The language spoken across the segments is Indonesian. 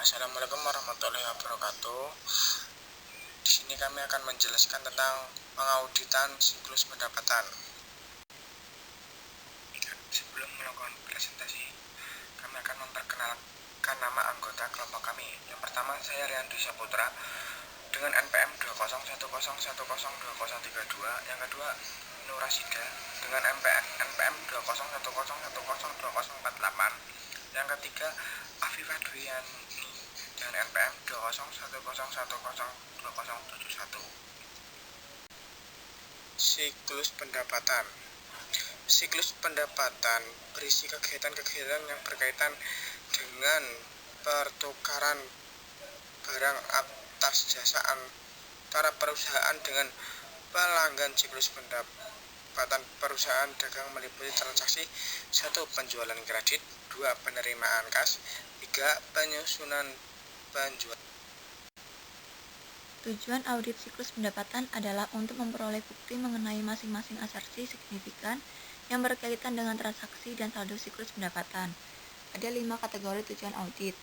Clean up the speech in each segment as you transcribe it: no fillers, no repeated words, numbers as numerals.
Assalamualaikum warahmatullahi wabarakatuh. Di sini kami akan menjelaskan tentang pengauditan siklus pendapatan. Sebelum melakukan presentasi, kami akan memperkenalkan nama anggota kelompok kami. Yang pertama, saya Riandri Saputra dengan NPM 20101020032. Yang kedua, Nurasida dengan NPM 20101102048. Yang ketiga, Afifah Dwiyani dengan NPM 20101102071. Siklus pendapatan. Siklus pendapatan berisi kegiatan-kegiatan yang berkaitan dengan pertukaran barang atas jasa antara perusahaan dengan pelanggan. Siklus pendapatan perusahaan dagang meliputi transaksi 1. Penjualan kredit, 2. Penerimaan kas, 3. Penyusunan penjualan. Tujuan audit siklus pendapatan adalah untuk memperoleh bukti mengenai masing-masing asersi signifikan yang berkaitan dengan transaksi dan saldo siklus pendapatan. Ada 5 kategori tujuan audit.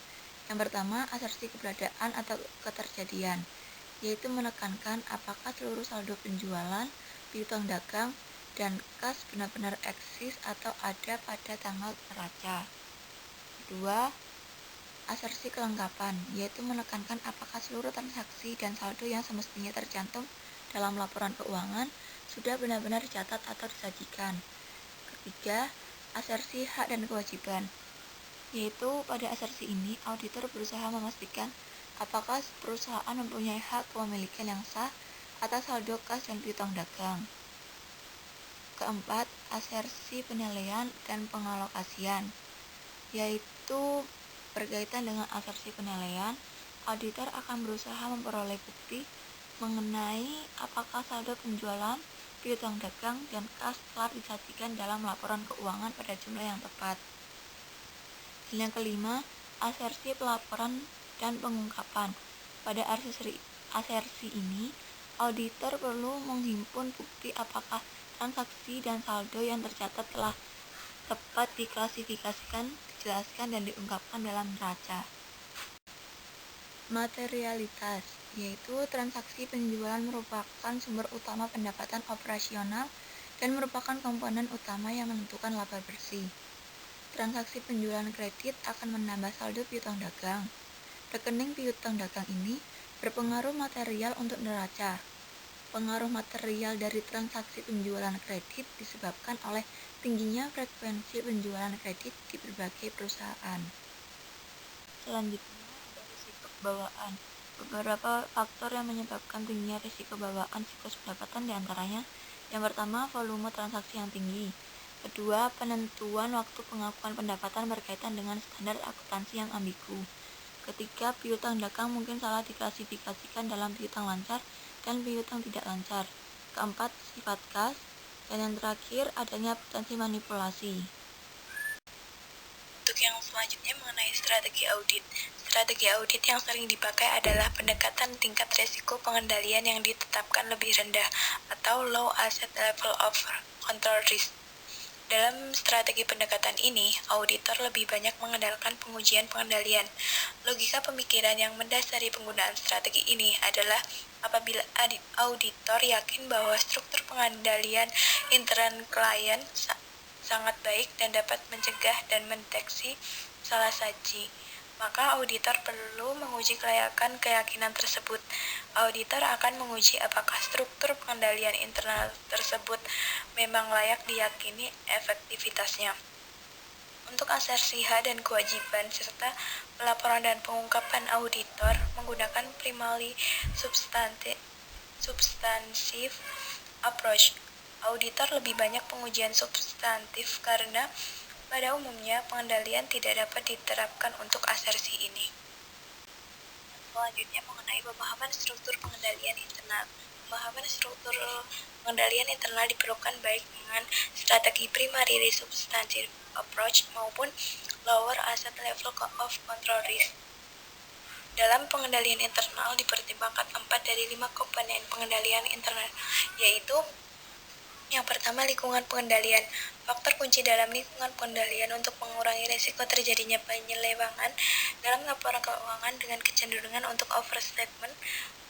Yang pertama, asersi keberadaan atau keterjadian, yaitu menekankan apakah seluruh saldo penjualan, piutang dagang, dan kas benar-benar eksis atau ada pada tanggal neraca. Kedua, asersi kelengkapan, yaitu menekankan apakah seluruh transaksi dan saldo yang semestinya tercantum dalam laporan keuangan sudah benar-benar dicatat atau disajikan. Ketiga, asersi hak dan kewajiban, yaitu pada asersi ini auditor berusaha memastikan apakah perusahaan mempunyai hak kepemilikan yang sah atas saldo kas dan piutang dagang. Keempat, asersi penilaian dan pengalokasian, yaitu berkaitan dengan asersi penilaian, auditor akan berusaha memperoleh bukti mengenai apakah saldo penjualan, piutang dagang, dan kas telah disajikan dalam laporan keuangan pada jumlah yang tepat. Dan yang kelima, asersi pelaporan dan pengungkapan. Pada asersi ini, auditor perlu menghimpun bukti apakah transaksi dan saldo yang tercatat telah tepat diklasifikasikan, dijelaskan, dan diungkapkan dalam neraca. Materialitas, yaitu transaksi penjualan merupakan sumber utama pendapatan operasional dan merupakan komponen utama yang menentukan laba bersih. Transaksi penjualan kredit akan menambah saldo piutang dagang. Rekening piutang dagang ini berpengaruh material untuk neraca. Pengaruh material dari transaksi penjualan kredit disebabkan oleh tingginya frekuensi penjualan kredit di berbagai perusahaan. Selanjutnya ada risiko bawaan. Beberapa faktor yang menyebabkan tingginya risiko bawaan siklus pendapatan diantaranya: yang pertama, volume transaksi yang tinggi. Kedua, penentuan waktu pengakuan pendapatan berkaitan dengan standar akuntansi yang ambigu. Ketiga, piutang dagang mungkin salah diklasifikasikan dalam piutang lancar dan piutang tidak lancar. Keempat, sifat kas. Dan yang terakhir, adanya potensi manipulasi. Untuk yang selanjutnya mengenai strategi audit. Strategi audit yang sering dipakai adalah pendekatan tingkat risiko pengendalian yang ditetapkan lebih rendah atau low asset level of control risk. Dalam strategi pendekatan ini, auditor lebih banyak mengandalkan pengujian pengendalian. Logika pemikiran yang mendasari penggunaan strategi ini adalah apabila auditor yakin bahwa struktur pengendalian intern klien sangat baik dan dapat mencegah dan mendeteksi salah saji, maka auditor perlu menguji kelayakan keyakinan tersebut. Auditor akan menguji apakah struktur pengendalian internal tersebut memang layak diyakini efektivitasnya. Untuk asersi hak dan kewajiban serta pelaporan dan pengungkapan, auditor menggunakan primarily substantive approach. Auditor lebih banyak pengujian substantif karena pada umumnya pengendalian tidak dapat diterapkan untuk asersi ini. Selanjutnya mengenai pemahaman struktur pengendalian internal. Pemahaman struktur pengendalian internal diperlukan baik dengan strategi primary substantive approach maupun lower asset level of control risk. Dalam pengendalian internal dipertimbangkan 4 dari 5 komponen pengendalian internal, yaitu Yang pertama, lingkungan pengendalian. Faktor kunci dalam lingkungan pengendalian untuk mengurangi risiko terjadinya penyelewengan dalam laporan keuangan dengan kecenderungan untuk overstatement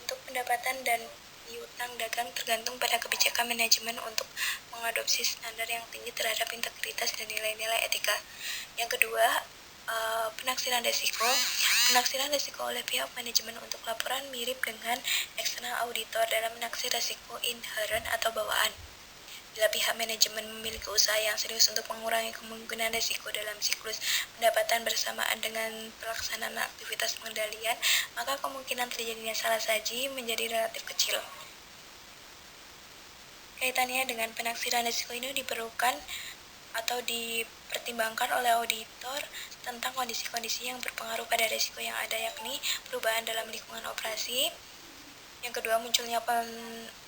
untuk pendapatan dan piutang dagang tergantung pada kebijakan manajemen untuk mengadopsi standar yang tinggi terhadap integritas dan nilai-nilai etika. Yang kedua, penaksiran risiko. Penaksiran risiko oleh pihak manajemen untuk laporan mirip dengan eksternal auditor dalam menaksir risiko inherent atau bawaan. Bila pihak manajemen memiliki usaha yang serius untuk mengurangi kemungkinan risiko dalam siklus pendapatan bersamaan dengan pelaksanaan aktivitas pengendalian, maka kemungkinan terjadinya salah saji menjadi relatif kecil. Kaitannya dengan penaksiran risiko ini diperlukan atau dipertimbangkan oleh auditor tentang kondisi-kondisi yang berpengaruh pada risiko yang ada, yakni perubahan dalam lingkungan operasi. Yang kedua, munculnya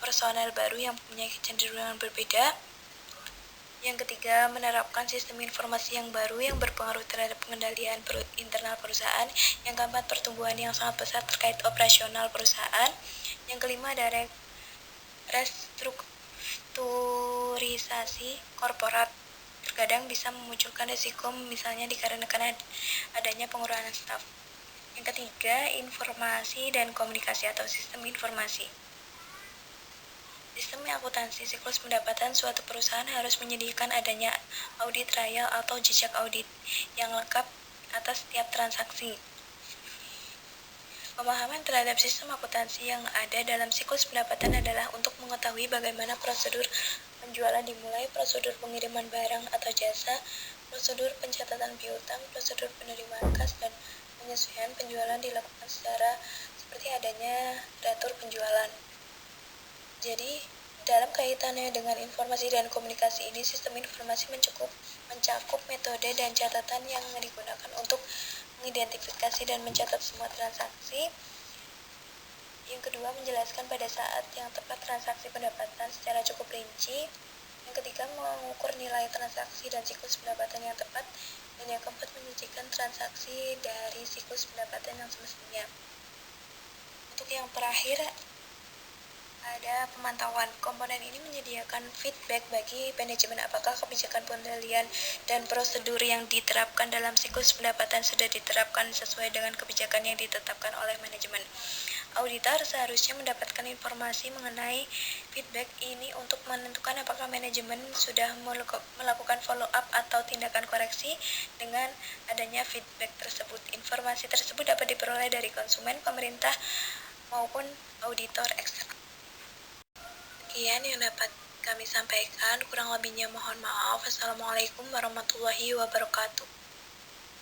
personel baru yang mempunyai kecenderungan berbeda. Yang ketiga, menerapkan sistem informasi yang baru yang berpengaruh terhadap pengendalian internal perusahaan. Yang keempat, pertumbuhan yang sangat besar terkait operasional perusahaan. Yang kelima, ada restrukturisasi korporat. Terkadang bisa memunculkan risiko, misalnya dikarenakan adanya pengurangan staf. Yang ketiga, informasi dan komunikasi atau sistem informasi. Sistem akuntansi siklus pendapatan suatu perusahaan harus menyediakan adanya audit trial atau jejak audit yang lengkap atas setiap transaksi. Pemahaman terhadap sistem akuntansi yang ada dalam siklus pendapatan adalah untuk mengetahui bagaimana prosedur penjualan dimulai, prosedur pengiriman barang atau jasa, prosedur pencatatan piutang, prosedur penerimaan kas, dan penyesuaian penjualan dilakukan seperti adanya reatur penjualan. Jadi, dalam kaitannya dengan informasi dan komunikasi ini, sistem informasi mencakup metode dan catatan yang digunakan untuk mengidentifikasi dan mencatat semua transaksi. Yang kedua, menjelaskan pada saat yang tepat transaksi pendapatan secara cukup rinci. Yang ketiga, mengukur nilai transaksi dan siklus pendapatan yang tepat. Dan yang keempat, menyajikan transaksi dari siklus pendapatan yang semestinya. Untuk yang terakhir, ada pemantauan. Komponen ini menyediakan feedback bagi manajemen apakah kebijakan pengendalian dan prosedur yang diterapkan dalam siklus pendapatan sudah diterapkan sesuai dengan kebijakan yang ditetapkan oleh manajemen. Auditor seharusnya mendapatkan informasi mengenai feedback ini untuk menentukan apakah manajemen sudah melakukan follow-up atau tindakan koreksi dengan adanya feedback tersebut. Informasi tersebut dapat diperoleh dari konsumen, pemerintah, maupun auditor eksternal. Sekian yang dapat kami sampaikan, kurang lebihnya mohon maaf. Wassalamualaikum warahmatullahi wabarakatuh.